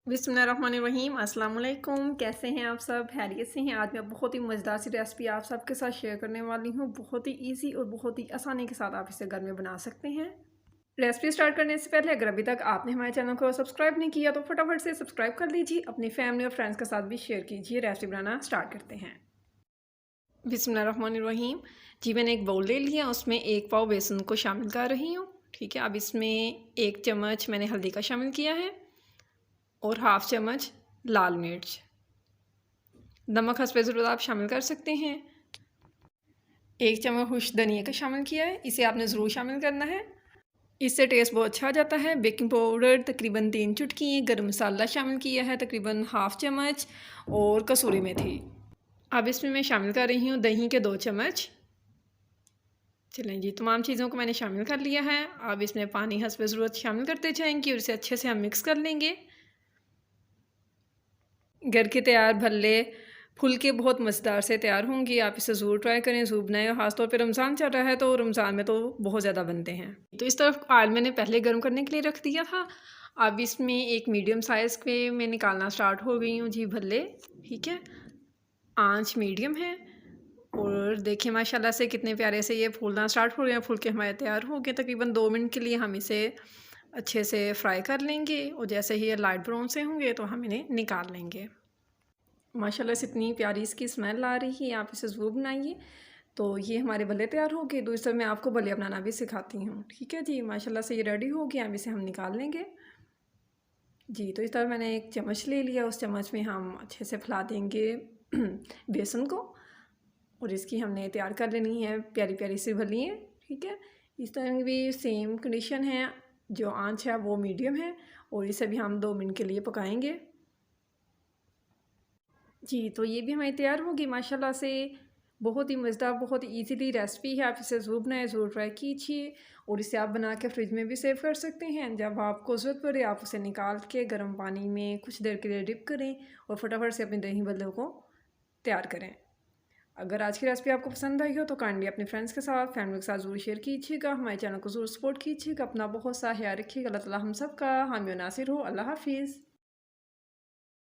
बिस्मिल्लाहिर्रहमानिर्रहीम। अस्सलाम वालेकुम। कैसे हैं आप सब? खैरियत से हैं? आज मैं बहुत ही मज़ेदार सी रेसिपी आप सबके साथ शेयर करने वाली हूँ। बहुत ही ईज़ी और बहुत ही आसानी के साथ आप इसे घर में बना सकते हैं। रेसिपी स्टार्ट करने से पहले अगर अभी तक आपने हमारे चैनल को सब्सक्राइब नहीं किया तो फटाफट से सब्सक्राइब कर लीजिए। अपनी फैमिली और फ्रेंड्स के साथ भी शेयर कीजिए। रेसिपी बनाना स्टार्ट करते हैं। बिस्मिल्लाहिर्रहमानिर्रहीम। जी, मैंने एक बाउल ले लिया, उसमें 1 पाव बेसन को शामिल कर रही हूँ। ठीक है, अब इसमें 1 चम्मच मैंने हल्दी का शामिल किया है और हाफ़ चम्मच लाल मिर्च। नमक हस्बे ज़रूरत आप शामिल कर सकते हैं। 1 चम्मच खुश्क धनिया का शामिल किया है, इसे आपने ज़रूर शामिल करना है, इससे टेस्ट बहुत अच्छा आ जाता है। बेकिंग पाउडर तकरीबन 3 चुटकी, गरम मसाला शामिल किया है तकरीबन हाफ़ चम्मच और कसूरी मेथी। अब इसमें मैं शामिल कर रही हूँ दही के 2 चम्मच। चलें जी, तमाम चीज़ों को मैंने शामिल कर लिया है। अब इसमें पानी हस्बे ज़रूरत शामिल करते जाएंगे और इसे अच्छे से हम मिक्स कर लेंगे। घर के तैयार भल्ले फुलके बहुत मज़ेदार से तैयार होंगी। आप इसे ज़रूर ट्राई करें, ज़रूर बनाएं। ख़ास तौर पे रमज़ान चल रहा है तो रमज़ान में तो बहुत ज़्यादा बनते हैं। तो इस तरफ ऑयल मैंने पहले गर्म करने के लिए रख दिया था। अब इसमें एक मीडियम साइज़ के मैं निकालना स्टार्ट हो गई हूँ जी भल्ले। ठीक है, आंच मीडियम है और देखिए माशाल्लाह से कितने प्यारे से ये फूलना स्टार्ट हो गए हैं। फुलके हमारे तैयार हो गए। तकरीबन 2 मिनट के लिए हम इसे अच्छे से फ्राई कर लेंगे और जैसे ही ये लाइट ब्राउन से होंगे तो हम इन्हें निकाल लेंगे। माशाल्लाह से इतनी प्यारी इसकी स्मेल आ रही है, आप इसे ज़रूर बनाइए। तो ये हमारे भल्ले तैयार हो गए। दूसरे मैं आपको भल्ले बनाना भी सिखाती हूँ। ठीक है जी, माशाल्लाह से ये रेडी हो गया। अब इसे हम निकाल लेंगे। जी, तो इस तरह मैंने एक चम्मच ले लिया, उस चम्मच में हम अच्छे से फैला देंगे बेसन को और इसकी हमने तैयार कर लेनी है प्यारी-प्यारी सी भल्लियाँ। ठीक है, इस तरह भी सेम कंडीशन है, जो आँच है वो मीडियम है और इसे भी हम 2 मिनट के लिए पकाएँगे। जी, तो ये भी हमारी तैयार होगी माशाल्लाह से। बहुत ही मज़ेदार, बहुत ही ईज़िली रेसिपी है। आप इसे ज़रूर बनाएँ, ज़रूर ट्राई कीजिए और इसे आप बना के फ्रिज में भी सेव कर सकते हैं। जब आपको ज़रूरत पड़े आप उसे निकाल के गर्म पानी में कुछ देर के लिए डिप करें और फटाफट से अपने दही बल्ले को तैयार करें। अगर आज की रेसिपी आपको पसंद आई हो तो काइंडली अपने फ्रेंड्स के साथ, फैमिली के साथ ज़रूर शेयर कीजिएगा। हमारे चैनल को ज़रूर सपोर्ट कीजिएगा। अपना बहुत सा ख्याल रखिएगा। अल्लाह ताला हम सब का हामी और नासिर हो। अल्लाह हाफ़िज़।